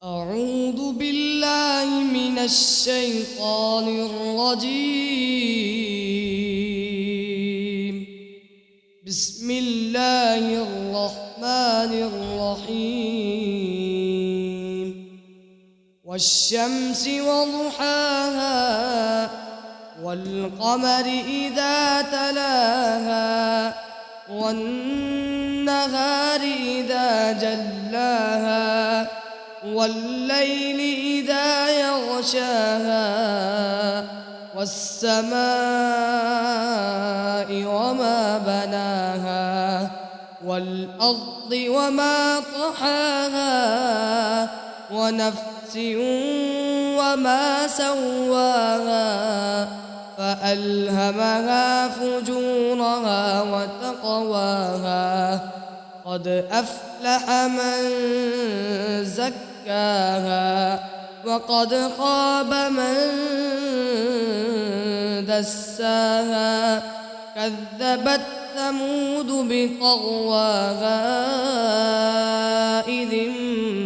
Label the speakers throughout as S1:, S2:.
S1: أعوذ بالله من الشيطان الرجيم. بسم الله الرحمن الرحيم. والشمس وضحاها والقمر إذا تلاها والنهار إذا جلاها والليل إذا يغشاها والسماء وما بناها والأرض وما طحاها ونفس وما سواها فألهمها فجورها وتقواها قد أفلح من زكاها وقد خاب من دساها كذبت ثمود بطغواها إذ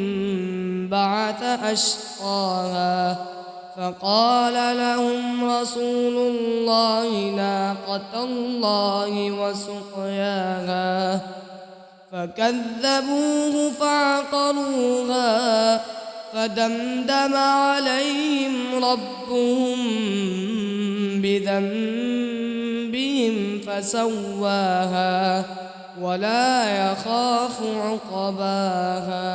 S1: انبعث أشقاها فقال لهم رسول الله ناقة الله وسقياها فكذبوه فعقروها فدمدم عليهم ربهم بذنبهم فسواها ولا يخاف عقباها.